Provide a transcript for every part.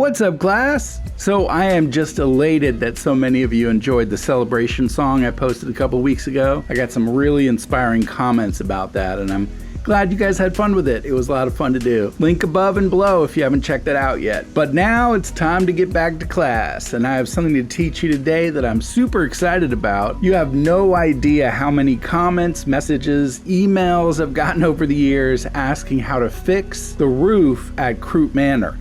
What's up, class? So I am just elated that so many of you enjoyed the celebration song I posted a couple weeks ago. I got some really inspiring comments about that, and I'm glad you guys had fun with it. It was a lot of fun to do. Link above and below if you haven't checked that out yet. But now it's time to get back to class, and I have something to teach you today that I'm super excited about. You have no idea how many comments, messages, emails I've gotten over the years asking how to fix the roof at Croup Manor.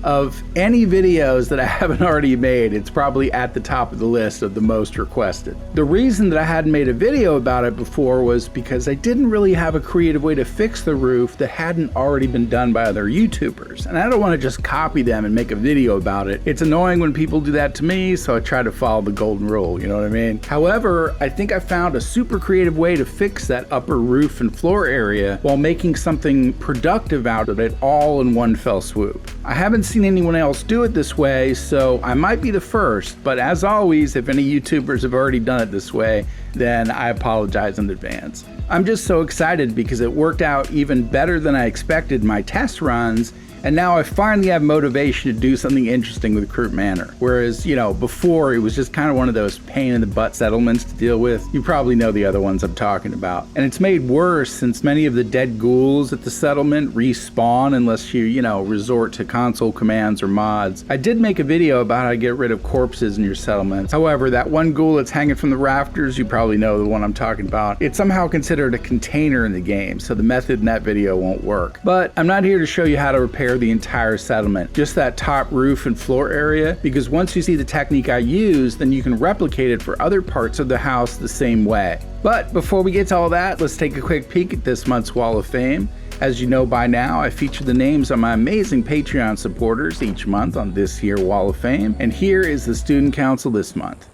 Of any videos that I haven't already made, it's probably at the top of the list of the most requested. The reason that I hadn't made a video about it before was because I didn't really have a creative way to fix the roof that hadn't already been done by other YouTubers. And I don't want to just copy them and make a video about it. It's annoying when people do that to me, so I try to follow the golden rule, you know what I mean? However, I think I found a super creative way to fix that upper roof and floor area while making something productive out of it all in one fell swoop. I haven't seen anyone else do it this way, so I might be the first, but as always, if any YouTubers have already done it this way, then I apologize in advance. I'm just so excited because it worked out even better than I expected in my test runs, and now I finally have motivation to do something interesting with Croup Manor. Whereas, you know, before it was just kind of one of those pain in the butt settlements to deal with. You probably know the other ones I'm talking about. And it's made worse since many of the dead ghouls at the settlement respawn unless you resort to console commands or mods. I did make a video about how to get rid of corpses in your settlements. However, that one ghoul that's hanging from the rafters, you probably know the one I'm talking about. It's somehow considered a container in the game, so the method in that video won't work. But I'm not here to show you how to repair the entire settlement, just that top roof and floor area, because once you see the technique I use, then you can replicate it for other parts of the house the same way. But before we get to all that, let's take a quick peek at this month's Wall of Fame. As you know by now, I feature the names of my amazing Patreon supporters each month on this here Wall of Fame, and here is the Student Council this month.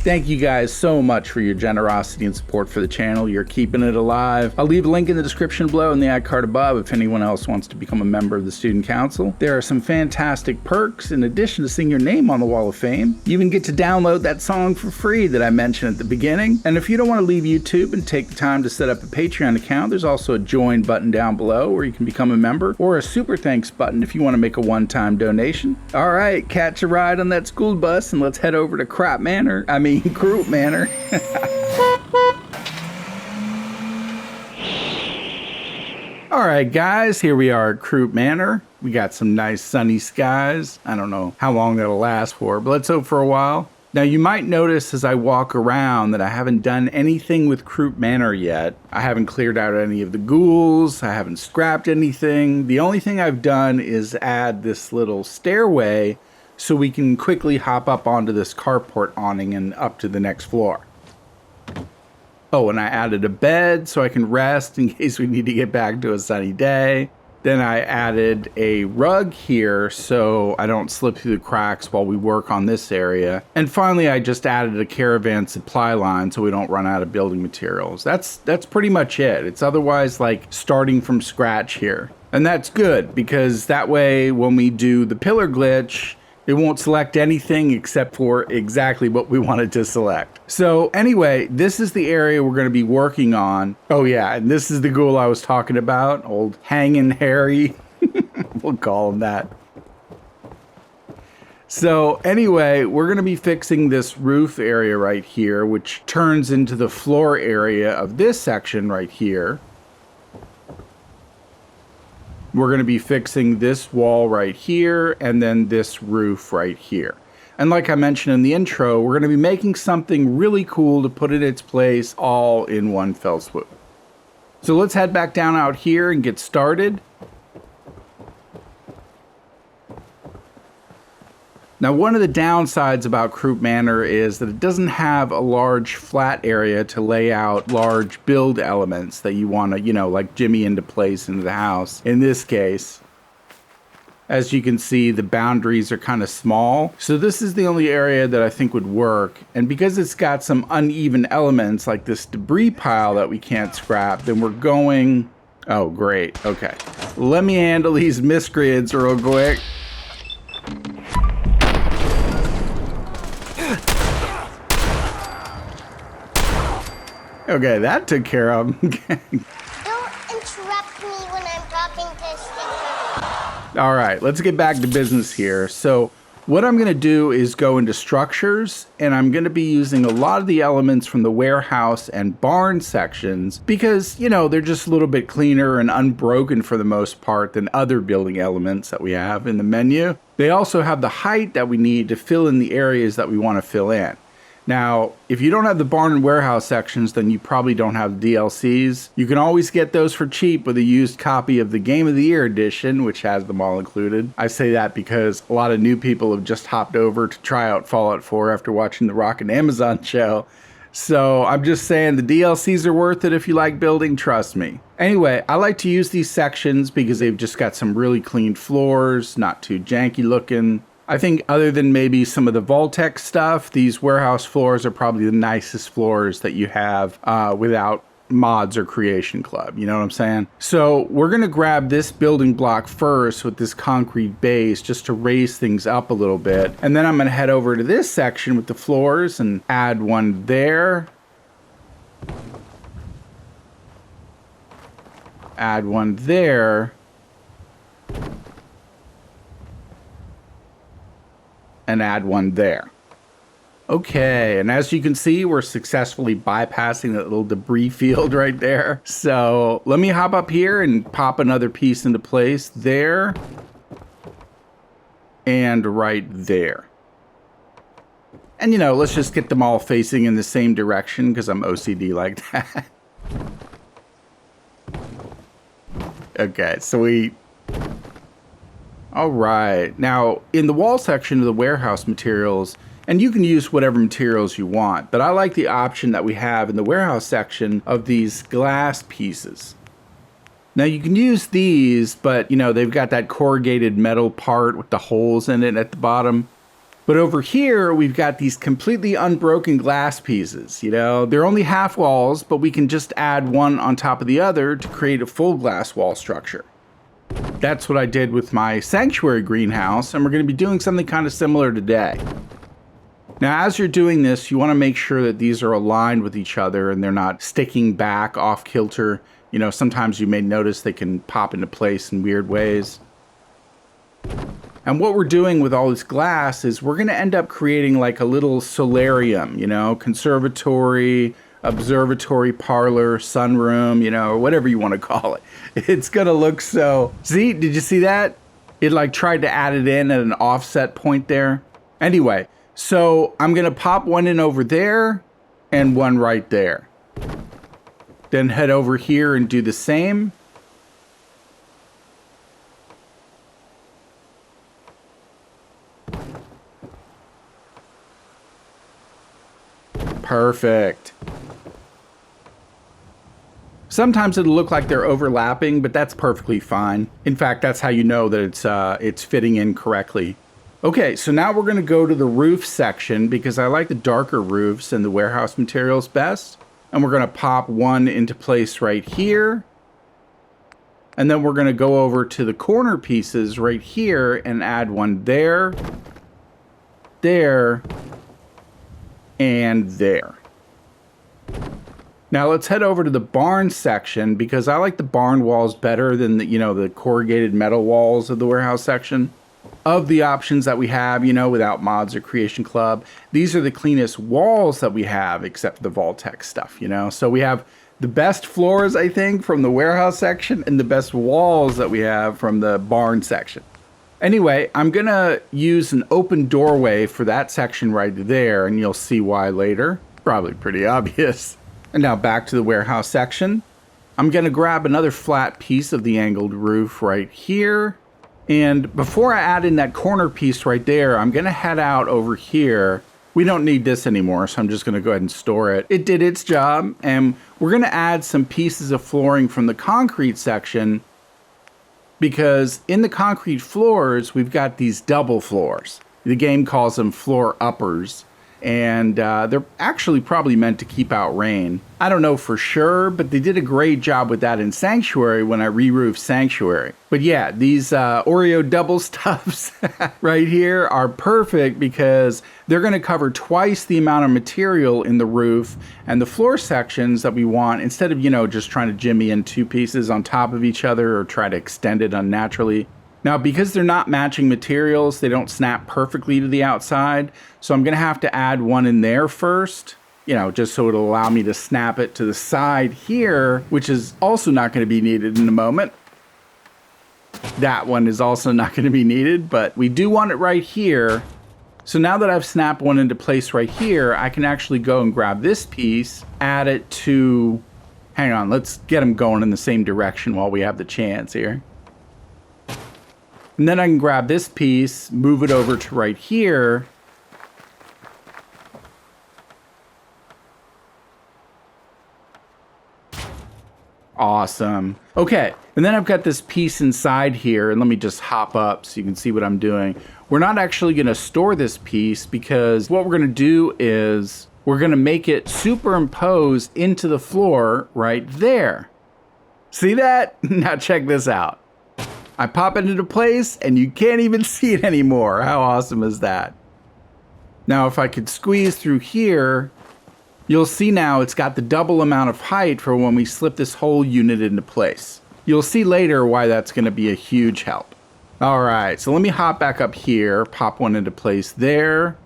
Thank you guys so much for your generosity and support for the channel. You're keeping it alive. I'll leave a link in the description below and the ad card above if anyone else wants to become a member of the Student Council. There are some fantastic perks in addition to seeing your name on the Wall of Fame. You even get to download that song for free that I mentioned at the beginning. And if you don't want to leave YouTube and take the time to set up a Patreon account, there's also a join button down below where you can become a member, or a super thanks button if you want to make a one-time donation. All right, catch a ride on that school bus and let's head over to Croup Manor. Croup Manor. All right, guys, here we are at Croup Manor. We got some nice sunny skies. I don't know how long that'll last for, but let's hope for a while. Now, you might notice as I walk around that I haven't done anything with Croup Manor yet. I haven't cleared out any of the ghouls. I haven't scrapped anything. The only thing I've done is add this little stairway so we can quickly hop up onto this carport awning and up to the next floor. Oh, and I added a bed so I can rest in case we need to get back to a sunny day. Then I added a rug here so I don't slip through the cracks while we work on this area. And finally, I just added a caravan supply line so we don't run out of building materials. That's pretty much it. It's otherwise like starting from scratch here. And that's good because that way when we do the pillar glitch, it won't select anything except for exactly what we wanted to select. So anyway, this is the area we're going to be working on. Oh yeah, and this is the ghoul I was talking about, old Hangin' Harry. We'll call him that. So anyway, we're going to be fixing this roof area right here, which turns into the floor area of this section right here. We're going to be fixing this wall right here and then this roof right here. And like I mentioned in the intro, we're going to be making something really cool to put in its place all in one fell swoop. So let's head back down out here and get started. Now, one of the downsides about Croup Manor is that it doesn't have a large flat area to lay out large build elements that you want to, like jimmy into place into the house. In this case, as you can see, the boundaries are kind of small. So this is the only area that I think would work. And because it's got some uneven elements like this debris pile that we can't scrap, then we're going... Oh, great. Okay. Let me handle these miscreants real quick. Okay, that took care of him. Don't interrupt me when I'm talking to Sticker. All right, let's get back to business here. So what I'm going to do is go into structures, and I'm going to be using a lot of the elements from the warehouse and barn sections because, you know, they're just a little bit cleaner and unbroken for the most part than other building elements that we have in the menu. They also have the height that we need to fill in the areas that we want to fill in. Now, if you don't have the barn and warehouse sections, then you probably don't have the DLCs. You can always get those for cheap with a used copy of the Game of the Year edition, which has them all included. I say that because a lot of new people have just hopped over to try out Fallout 4 after watching the Rock and Amazon show. So I'm just saying the DLCs are worth it if you like building, trust me. Anyway, I like to use these sections because they've just got some really clean floors, not too janky looking. I think other than maybe some of the Vaultec stuff, these warehouse floors are probably the nicest floors that you have without mods or Creation Club. You know what I'm saying? So we're going to grab this building block first with this concrete base just to raise things up a little bit. And then I'm going to head over to this section with the floors and add one there. Add one there. And add one there. Okay, and as you can see, we're successfully bypassing that little debris field right there. So let me hop up here and pop another piece into place there and right there. And you know, let's just get them all facing in the same direction because I'm OCD like that. Okay, so all right, now in the wall section of the warehouse materials, and you can use whatever materials you want, but I like the option that we have in the warehouse section of these glass pieces. Now you can use these, but you know, they've got that corrugated metal part with the holes in it at the bottom. But over here, we've got these completely unbroken glass pieces, you know, they're only half walls, but we can just add one on top of the other to create a full glass wall structure. That's what I did with my sanctuary greenhouse, and we're going to be doing something kind of similar today. Now, as you're doing this, you want to make sure that these are aligned with each other and they're not sticking back off kilter. You know, sometimes you may notice they can pop into place in weird ways. And what we're doing with all this glass is we're going to end up creating like a little solarium, you know, conservatory, observatory parlor, sunroom, you know, or whatever you want to call it. It's going to look so... See, did you see that? It like tried to add it in at an offset point there. Anyway, so I'm going to pop one in over there and one right there. Then head over here and do the same. Perfect. Sometimes it'll look like they're overlapping, but that's perfectly fine. In fact, that's how you know that it's fitting in correctly. Okay, so now we're going to go to the roof section because I like the darker roofs and the warehouse materials best. And we're going to pop one into place right here. And then we're going to go over to the corner pieces right here and add one there, there, and there. Now let's head over to the barn section because I like the barn walls better than the corrugated metal walls of the warehouse section. Of the options that we have, you know, without mods or Creation Club, these are the cleanest walls that we have except the Vaultec stuff, you know. So we have the best floors, I think, from the warehouse section and the best walls that we have from the barn section. Anyway, I'm going to use an open doorway for that section right there, and you'll see why later. Probably pretty obvious. And now back to the warehouse section. I'm going to grab another flat piece of the angled roof right here. And before I add in that corner piece right there, I'm going to head out over here. We don't need this anymore, so I'm just going to go ahead and store it. It did its job, and we're going to add some pieces of flooring from the concrete section because in the concrete floors, we've got these double floors. The game calls them floor uppers. And they're actually probably meant to keep out rain. I don't know for sure, but they did a great job with that in Sanctuary when I re-roofed Sanctuary. But yeah, these Oreo double stuffs right here are perfect because they're going to cover twice the amount of material in the roof and the floor sections that we want instead of, just trying to jimmy in two pieces on top of each other or try to extend it unnaturally. Now, because they're not matching materials, they don't snap perfectly to the outside. So I'm gonna have to add one in there first, you know, just so it'll allow me to snap it to the side here, which is also not gonna be needed in a moment. That one is also not gonna be needed, but we do want it right here. So now that I've snapped one into place right here, I can actually go and grab this piece, add it to, hang on, let's get them going in the same direction while we have the chance here. And then I can grab this piece, move it over to right here. Awesome. Okay, and then I've got this piece inside here, and let me just hop up so you can see what I'm doing. We're not actually gonna store this piece because what we're gonna do is we're gonna make it superimpose into the floor right there. See that? Now check this out. I pop it into place and you can't even see it anymore. How awesome is that? Now, if I could squeeze through here, you'll see now it's got the double amount of height for when we slip this whole unit into place. You'll see later why that's gonna be a huge help. All right, so let me hop back up here, pop one into place there.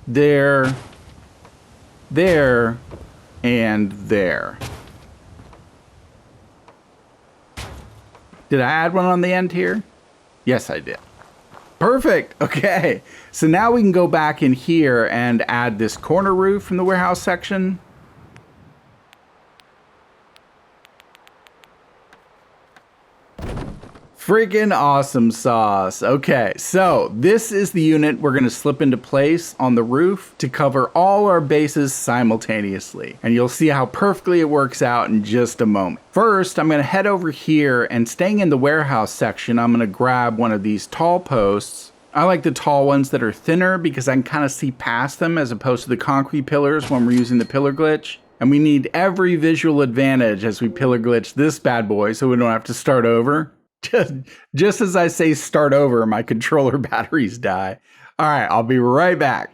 There, there, and there. Did I add one on the end here? Yes, I did. Perfect. Okay. So now we can go back in here and add this corner roof from the warehouse section. Freaking awesome sauce. Okay, so this is the unit we're gonna slip into place on the roof to cover all our bases simultaneously. And you'll see how perfectly it works out in just a moment. First, I'm gonna head over here and staying in the warehouse section, I'm gonna grab one of these tall posts. I like the tall ones that are thinner because I can kind of see past them as opposed to the concrete pillars when we're using the pillar glitch. And we need every visual advantage as we pillar glitch this bad boy so we don't have to start over. Just as I say start over, my controller batteries die. All right, I'll be right back.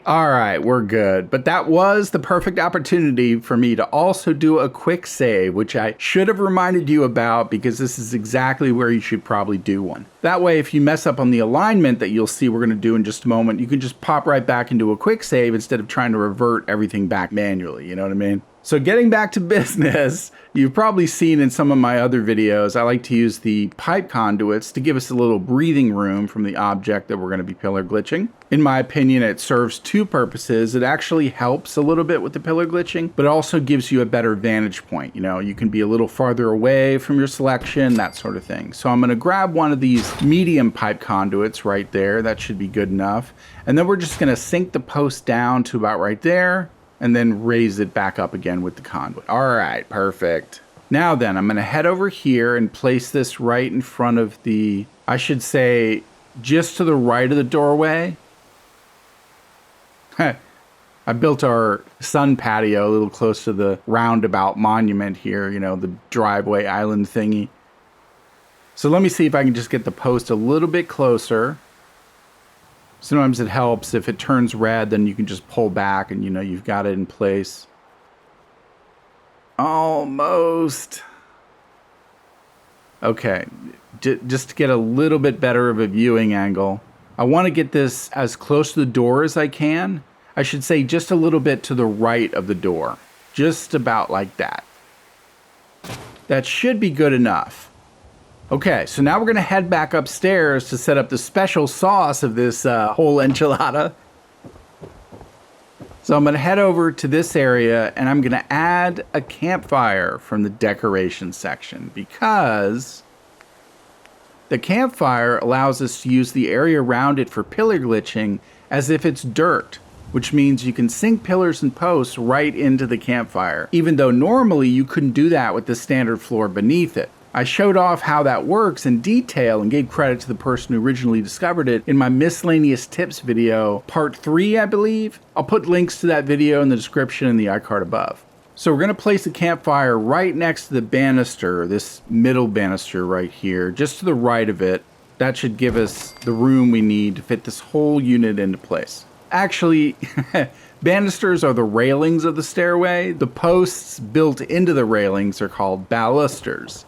All right, we're good. But that was the perfect opportunity for me to also do a quick save, which I should have reminded you about because this is exactly where you should probably do one. That way, if you mess up on the alignment that you'll see we're gonna do in just a moment, you can just pop right back into a quick save instead of trying to revert everything back manually, you know what I mean? So getting back to business, you've probably seen in some of my other videos, I like to use the pipe conduits to give us a little breathing room from the object that we're going to be pillar glitching. In my opinion, it serves two purposes. It actually helps a little bit with the pillar glitching, but it also gives you a better vantage point. You know, you can be a little farther away from your selection, that sort of thing. So I'm going to grab one of these medium pipe conduits right there. That should be good enough. And then we're just going to sink the post down to about right there, and then raise it back up again with the conduit. All right, perfect. Now then, I'm gonna head over here and place this right in front of the, I should say, just to the right of the doorway. I built our sun patio a little close to the roundabout monument here, you know, the driveway island thingy. So let me see if I can just get the post a little bit closer. Sometimes it helps if it turns red, then you can just pull back and you know you've got it in place. Almost. Okay, just to get a little bit better of a viewing angle, I want to get this as close to the door as I can. I should say just a little bit to the right of the door. Just about like that. That should be good enough. Okay, so now we're gonna head back upstairs to set up the special sauce of this whole enchilada. So I'm gonna head over to this area and I'm gonna add a campfire from the decoration section because the campfire allows us to use the area around it for pillar glitching as if it's dirt, which means you can sink pillars and posts right into the campfire, even though normally you couldn't do that with the standard floor beneath it. I showed off how that works in detail and gave credit to the person who originally discovered it in my miscellaneous tips video, part 3, I believe. I'll put links to that video in the description and the iCard above. So we're gonna place the campfire right next to the banister, this middle banister right here, just to the right of it. That should give us the room we need to fit this whole unit into place. Actually, Banisters are the railings of the stairway. The posts built into the railings are called balusters.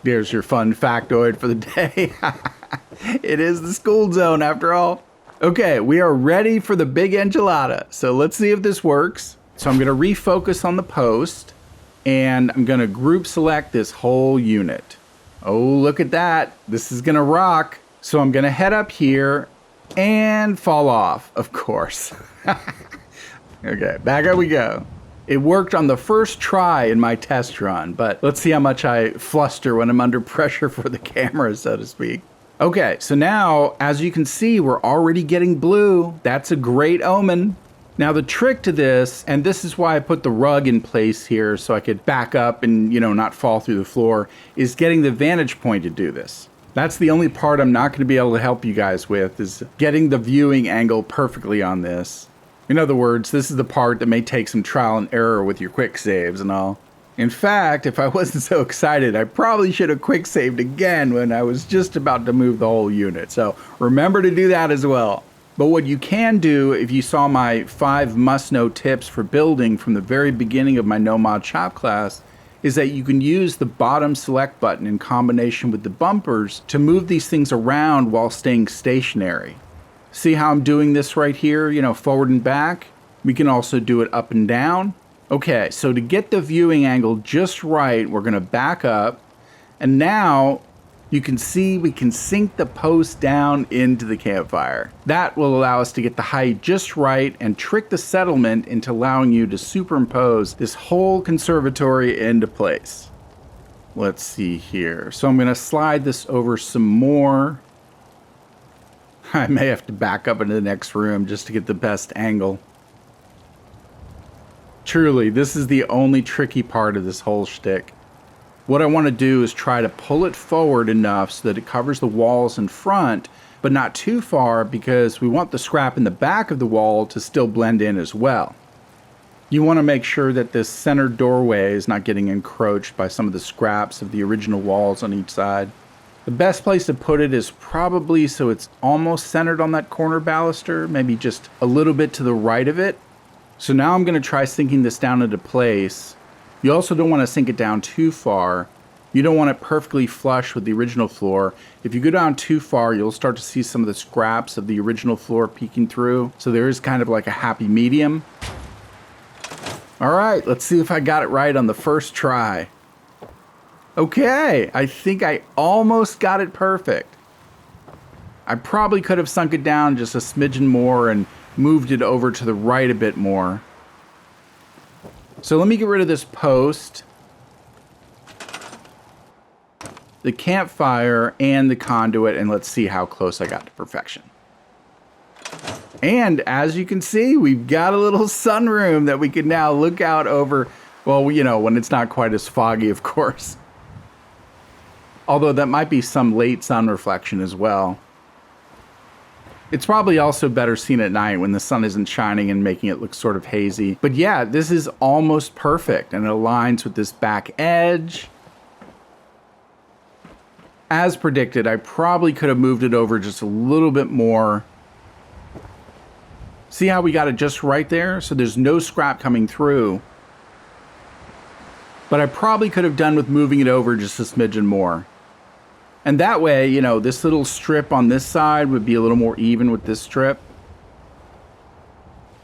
There's your fun factoid for the day. It is the school zone after all. Okay, we are ready for the big enchilada. So let's see if this works. So I'm gonna refocus on the post and I'm gonna group select this whole unit. Oh, look at that. This is gonna rock. So I'm gonna head up here and fall off, of course. Okay, back up we go. It worked on the first try in my test run, but let's see how much I fluster when I'm under pressure for the camera, so to speak. Okay, so now, as you can see, we're already getting blue. That's a great omen. Now the trick to this, and this is why I put the rug in place here so I could back up and, not fall through the floor, is getting the vantage point to do this. That's the only part I'm not going to be able to help you guys with, is getting the viewing angle perfectly on this. In other words, this is the part that may take some trial and error with your quick saves and all. In fact, if I wasn't so excited, I probably should have quick saved again when I was just about to move the whole unit. So remember to do that as well. But what you can do, if you saw my 5 must-know tips for building from the very beginning of my No Mod Shop class, is that you can use the bottom select button in combination with the bumpers to move these things around while staying stationary. See how I'm doing this right here, forward and back? We can also do it up and down. Okay, so to get the viewing angle just right, we're gonna back up. And now you can see we can sink the post down into the campfire. That will allow us to get the height just right and trick the settlement into allowing you to superimpose this whole conservatory into place. Let's see here. So I'm gonna slide this over some more. I may have to back up into the next room just to get the best angle. Truly, this is the only tricky part of this whole shtick. What I want to do is try to pull it forward enough so that it covers the walls in front, but not too far because we want the scrap in the back of the wall to still blend in as well. You want to make sure that this center doorway is not getting encroached by some of the scraps of the original walls on each side. The best place to put it is probably so it's almost centered on that corner baluster, maybe just a little bit to the right of it. So now I'm going to try sinking this down into place. You also don't want to sink it down too far. You don't want it perfectly flush with the original floor. If you go down too far, you'll start to see some of the scraps of the original floor peeking through. So there is kind of like a happy medium. All right, let's see if I got it right on the first try. Okay, I think I almost got it perfect. I probably could have sunk it down just a smidgen more and moved it over to the right a bit more. So let me get rid of this post, the campfire, and the conduit, and let's see how close I got to perfection. And as you can see, we've got a little sunroom that we can now look out over, well, when it's not quite as foggy, of course. Although that might be some late sun reflection as well. It's probably also better seen at night when the sun isn't shining and making it look sort of hazy. But yeah, this is almost perfect and it aligns with this back edge. As predicted, I probably could have moved it over just a little bit more. See how we got it just right there? So there's no scrap coming through. But I probably could have done with moving it over just a smidgen more. And that way, this little strip on this side would be a little more even with this strip.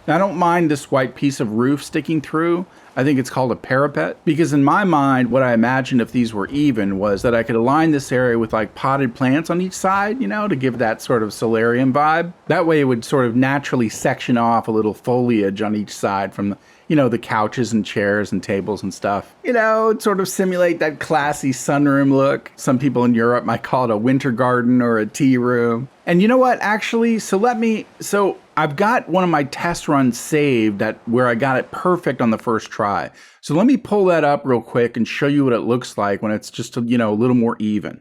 Now, I don't mind this white piece of roof sticking through. I think it's called a parapet. Because in my mind, what I imagined if these were even was that I could align this area with like potted plants on each side, to give that sort of solarium vibe. That way it would sort of naturally section off a little foliage on each side from the the couches and chairs and tables and stuff. Sort of simulate that classy sunroom look. Some people in Europe might call it a winter garden or a tea room. And you know what, actually, so I've got one of my test runs saved where I got it perfect on the first try. So let me pull that up real quick and show you what it looks like when it's just, a little more even.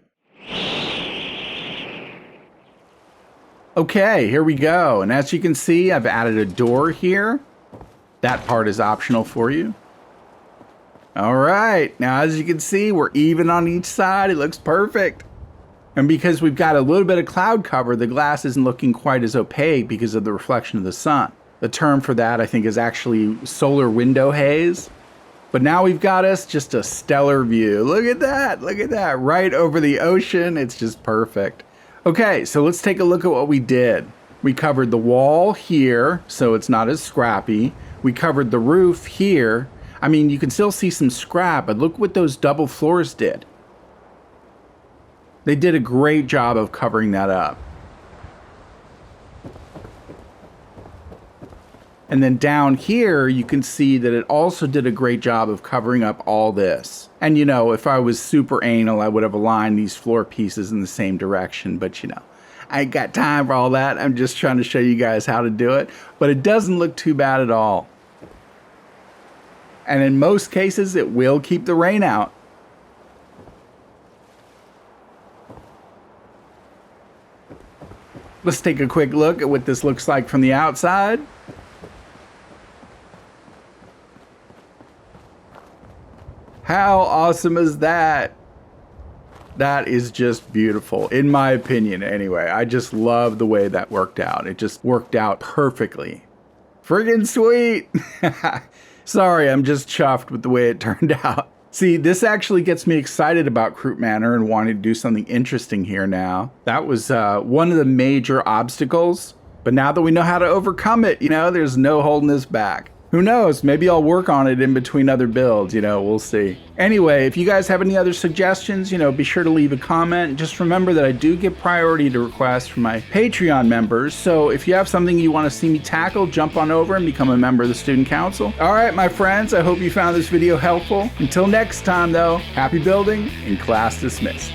Okay, here we go. And as you can see, I've added a door here. That part is optional for you. All right, now as you can see, we're even on each side. It looks perfect. And because we've got a little bit of cloud cover, the glass isn't looking quite as opaque because of the reflection of the sun. The term for that, I think, is actually solar window haze. But now we've got us just a stellar view. Look at that, right over the ocean. It's just perfect. Okay, so let's take a look at what we did. We covered the wall here, so it's not as scrappy. We covered the roof here. I mean, you can still see some scrap, but look what those double floors did. They did a great job of covering that up. And then down here, you can see that it also did a great job of covering up all this. And you know, if I was super anal, I would have aligned these floor pieces in the same direction, but you know, I ain't got time for all that. I'm just trying to show you guys how to do it, but it doesn't look too bad at all. And in most cases, it will keep the rain out. Let's take a quick look at what this looks like from the outside. How awesome is that? That is just beautiful, in my opinion anyway. I just love the way that worked out. It just worked out perfectly. Friggin' sweet! Sorry, I'm just chuffed with the way it turned out. See, this actually gets me excited about Croup Manor and wanting to do something interesting here now. That was one of the major obstacles, but now that we know how to overcome it, you know, there's no holding this back. Who knows? Maybe I'll work on it in between other builds, you know, we'll see. Anyway, if you guys have any other suggestions, you know, be sure to leave a comment. Just remember that I do give priority to requests from my Patreon members. So if you have something you want to see me tackle, jump on over and become a member of the Student Council. All right, my friends, I hope you found this video helpful. Until next time, though, happy building and class dismissed.